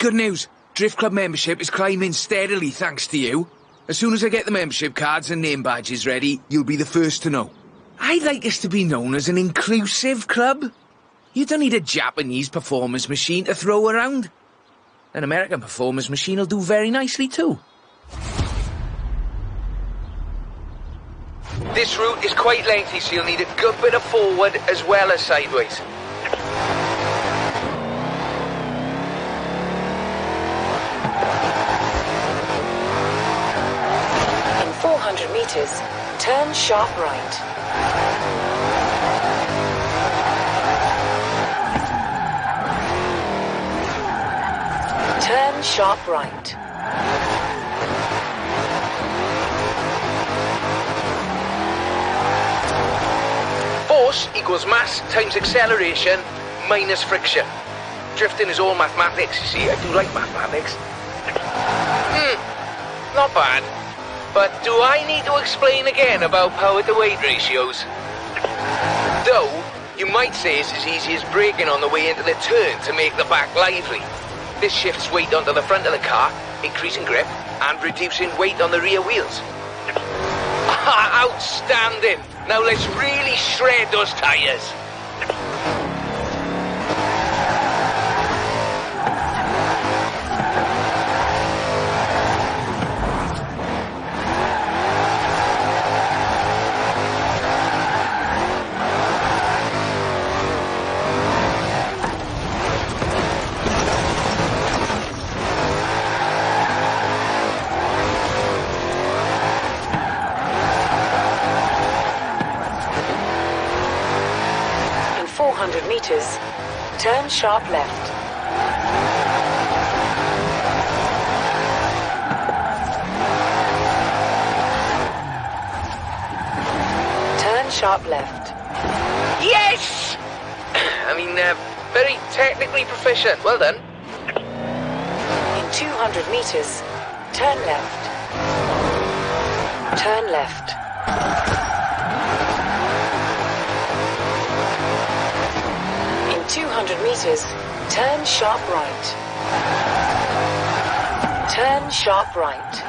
good news. Drift Club membership is climbing steadily thanks to you. As soon as I get the membership cards and name badges ready, you'll be the first to know. I'd like us to be known as an inclusive club. You don't need a Japanese performance machine to throw around. An American performance machine will do very nicely too. This route is quite lengthy, so you'll need a good bit of forward as well as sideways. In 400 meters, turn sharp right. Turn sharp right. Force equals mass times acceleration minus friction. Drifting is all mathematics, you see. I do like mathematics. Not bad. But do I need to explain again about power to weight ratios? Though, you might say it's as easy as braking on the way into the turn to make the back lively. This shifts weight onto the front of the car, increasing grip and reducing weight on the rear wheels. Outstanding! Now let's really shred those tyres. Meters, turn sharp left. Turn sharp left. Yes! I mean, very technically proficient. Well done. In 200 meters, turn left. Turn left. In 200 meters, turn sharp right. Turn sharp right.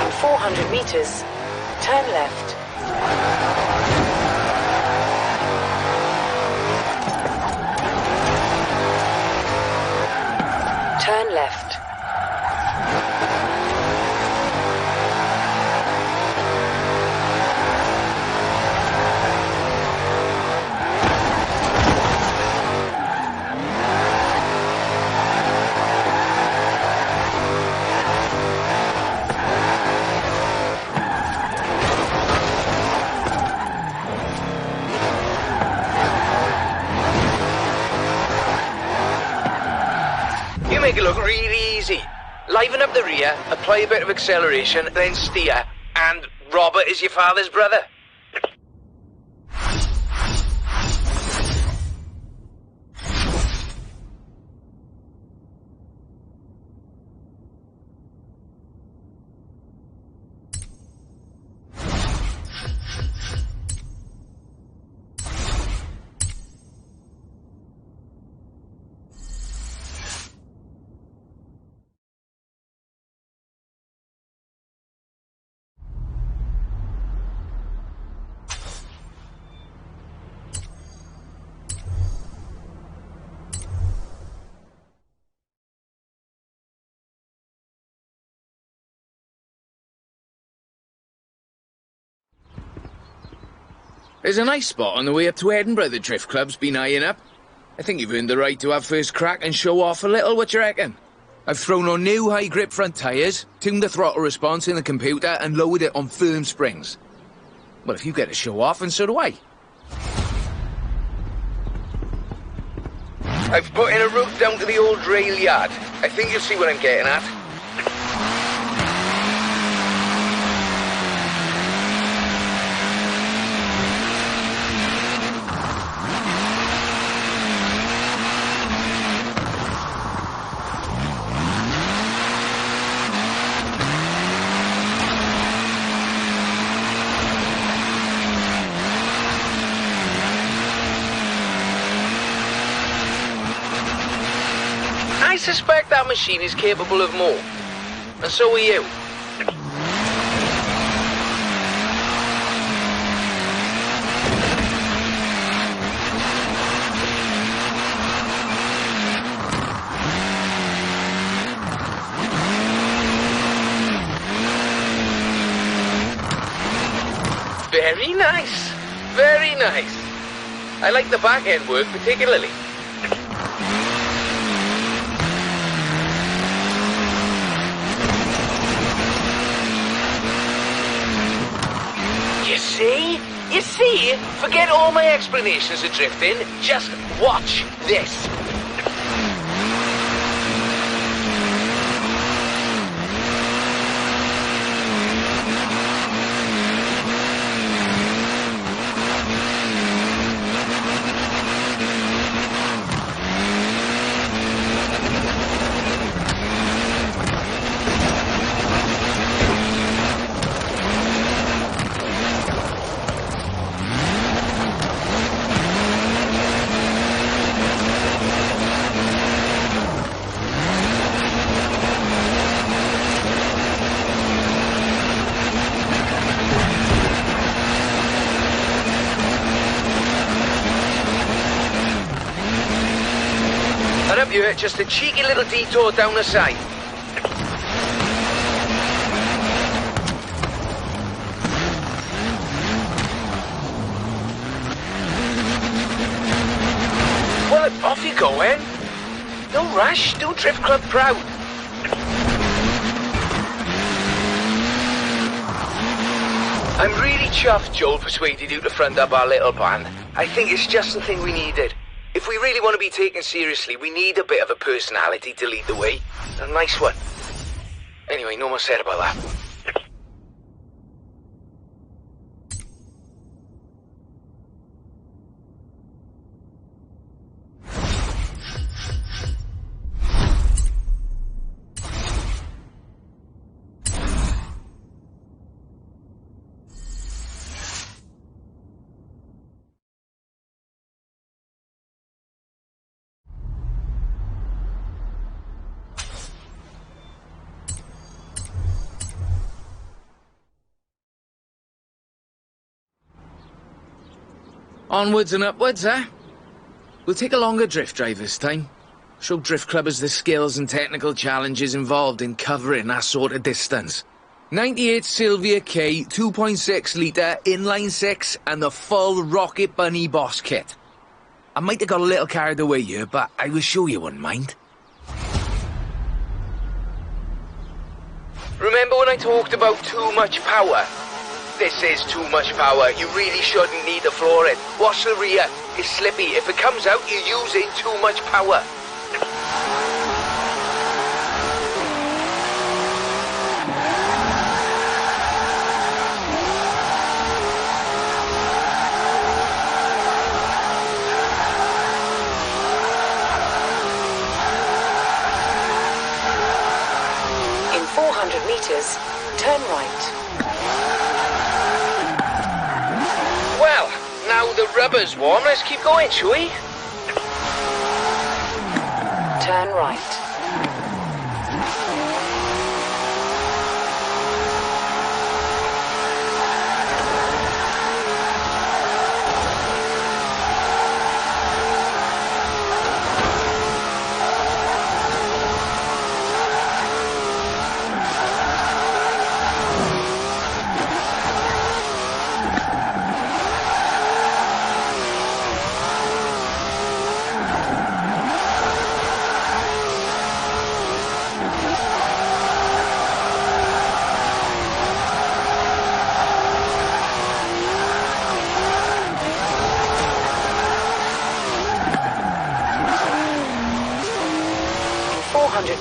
In 400 meters, turn left. Turn left. Make it look really easy. Liven up the rear, apply a bit of acceleration, then steer, and Robert is your father's brother. There's a nice spot on the way up to Edinburgh the Drift Club's been eyeing up. I think you've earned the right to have first crack and show off a little, what you reckon? I've thrown on new high-grip front tyres, tuned the throttle response in the computer and lowered it on firm springs. Well, if you get to show off, and so do I. I've put in a route down to the old rail yard. I think you'll see what I'm getting at. suspect that machine is capable of more. And so are you. Very nice. Very nice. I like the back-end work particularly. You see? You see? Forget all my explanations of drifting. Just watch this. Just a cheeky little detour down the side. Well, off you go, then. No rush, do Drift Club proud. I'm really chuffed Joel persuaded you to front up our little band. I think it's just the thing we needed. If we really want to be taken seriously, we need a bit of a personality to lead the way. A nice one. Anyway, no more said about that. Onwards and upwards, eh? We'll take a longer drift drive this time. Show Drift Clubbers the skills and technical challenges involved in covering that sort of distance. 98 Sylvia K, 2.6 litre, inline 6, and the full Rocket Bunny boss kit. I might have got a little carried away here, but I was sure you wouldn't mind. Remember when I talked about too much power? This is too much power. You really shouldn't need to floor it. Watch the rear. It's slippy. If it comes out, you're using too much power. In 400 meters, turn right. Well, now the rubber's warm, let's keep going, shall we? Turn right.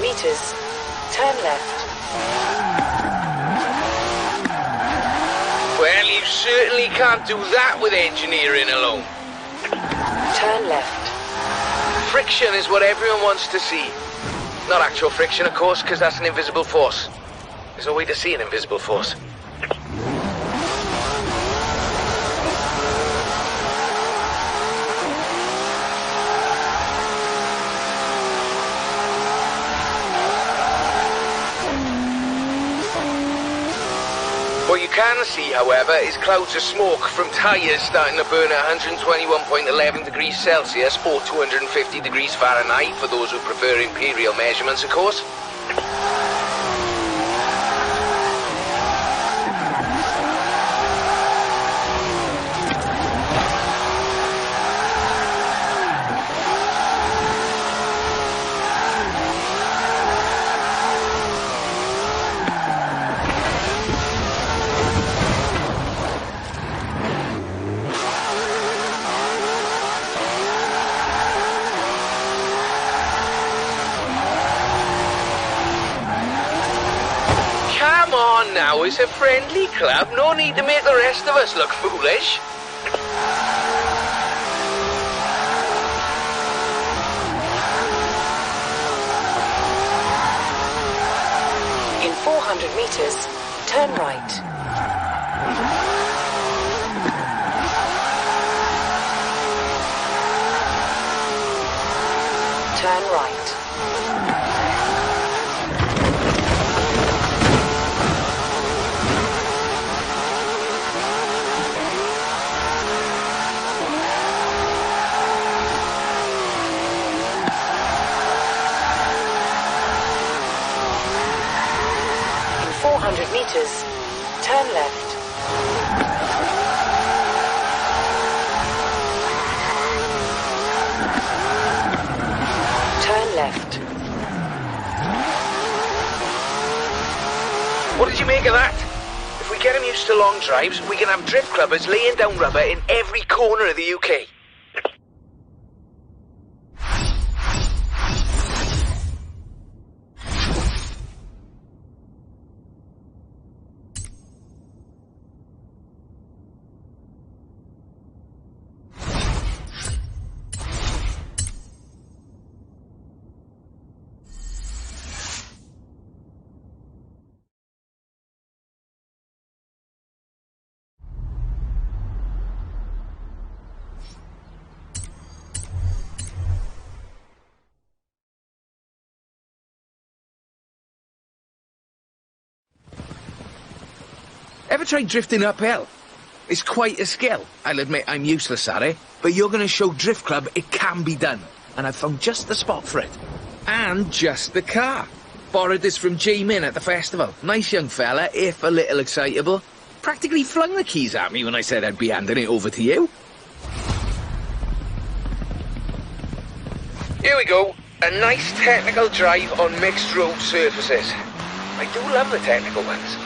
Meters, turn left. Well, you certainly can't do that with engineering alone. Turn left. Friction is what everyone wants to see. Not actual friction, of course, because that's an invisible force. There's no way to see an invisible force. What you can see, however, is clouds of smoke from tyres starting to burn at 121.11 degrees Celsius or 250 degrees Fahrenheit for those who prefer imperial measurements, of course. Now it's a friendly club, no need to make the rest of us look foolish. In 400 meters, turn right. Turn right. In 400 meters, turn left. Turn left. What did you make of that? If we get him used to long drives, we can have drift clubbers laying down rubber in every corner of the UK. Ever tried drifting uphill? It's quite a skill. I'll admit I'm useless at it, but you're going to show Drift Club it can be done. And I've found just the spot for it. And just the car. Borrowed this from J-Min at the festival. Nice young fella, if a little excitable. Practically flung the keys at me when I said I'd be handing it over to you. Here we go. A nice technical drive on mixed road surfaces. I do love the technical ones.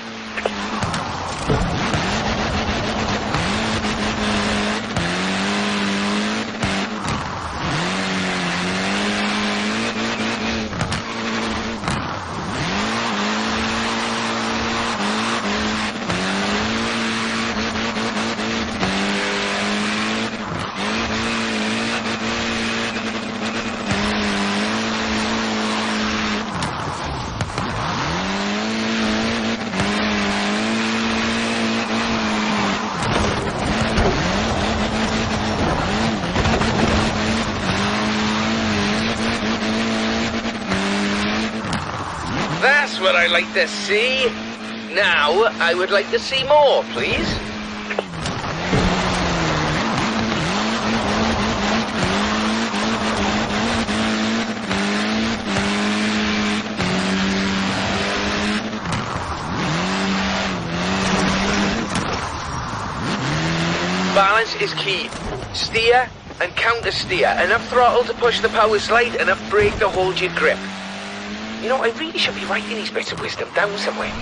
That's what I like to see. Now, I would like to see more, please. Balance is key. Steer and counter steer. Enough throttle to push the power slide, enough brake to hold your grip. You know, I really should be writing these bits of wisdom down somewhere.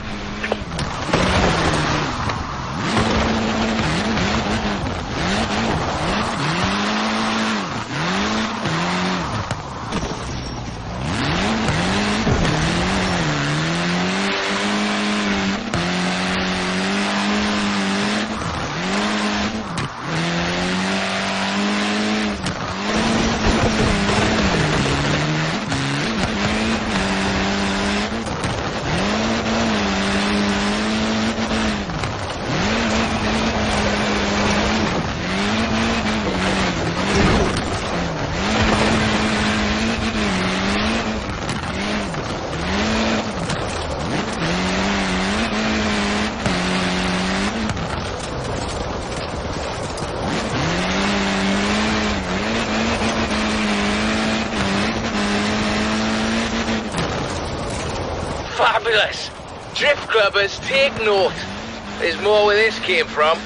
Fabulous! Drift clubbers, take note. There's more where this came from.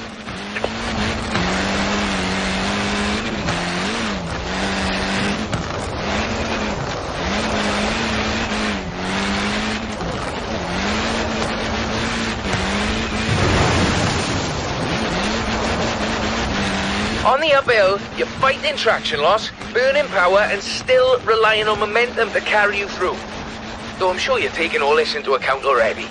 On the uphill, you're fighting traction loss, burning power, and still relying on momentum to carry you through. Though I'm sure you're taking all this into account already.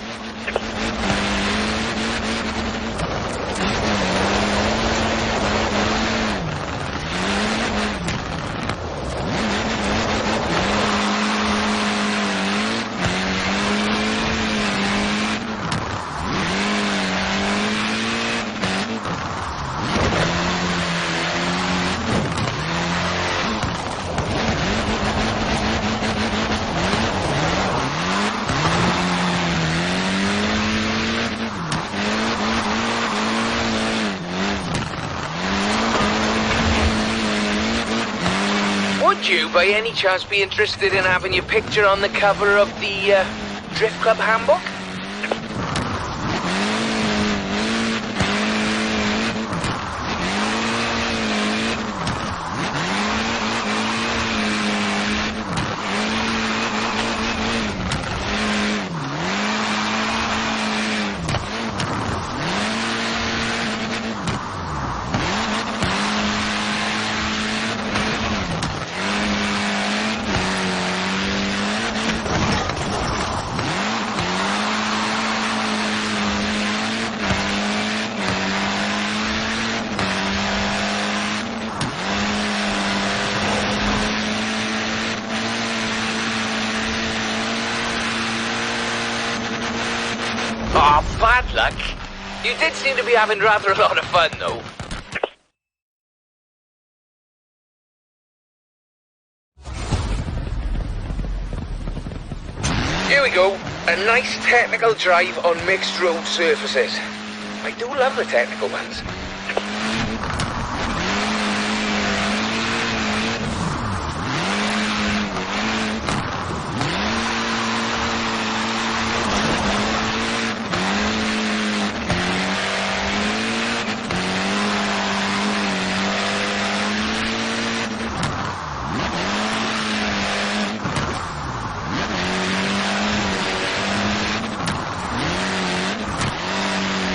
Would you, by any chance, be interested in having your picture on the cover of the Drift Club handbook? Oh, bad luck. You did seem to be having rather a lot of fun, though. Here we go. A nice technical drive on mixed road surfaces. I do love the technical ones.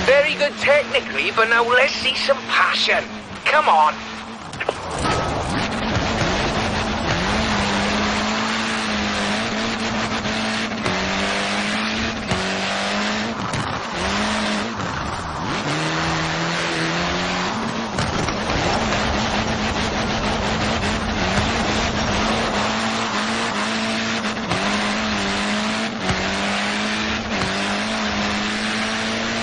Very good technically, but now let's see some passion. Come on.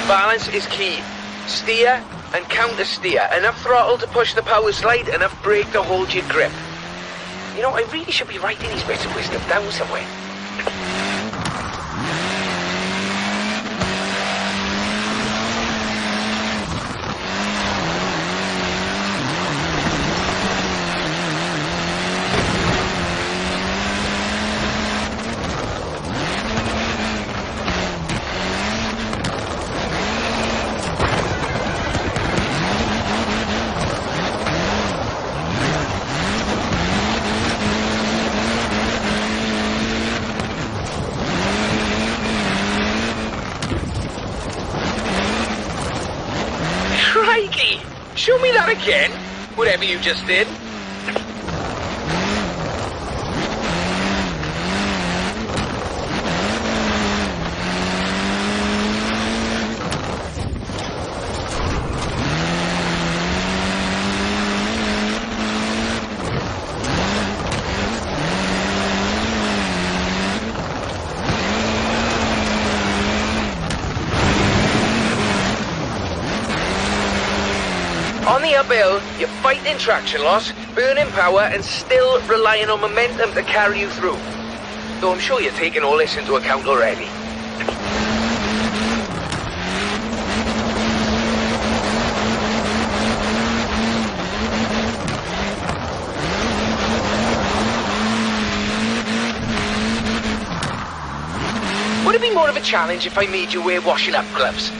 Balance is key. Steer and counter steer. Enough throttle to push the power slide, enough brake to hold your grip. You know, I really should be writing these bits of wisdom down somewhere. Crikey! Show me that again, whatever you just did. On the uphill, you're fighting traction loss, burning power, and still relying on momentum to carry you through. Though I'm sure you're taking all this into account already. Would it be more challenge if I made you wear washing up gloves.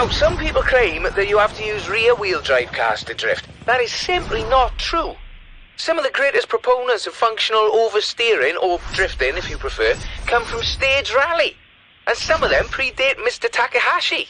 Now, some people claim that you have to use rear-wheel drive cars to drift. That is simply not true. Some of the greatest proponents of functional oversteering, or drifting if you prefer, come from stage rally. And some of them predate Mr. Takahashi.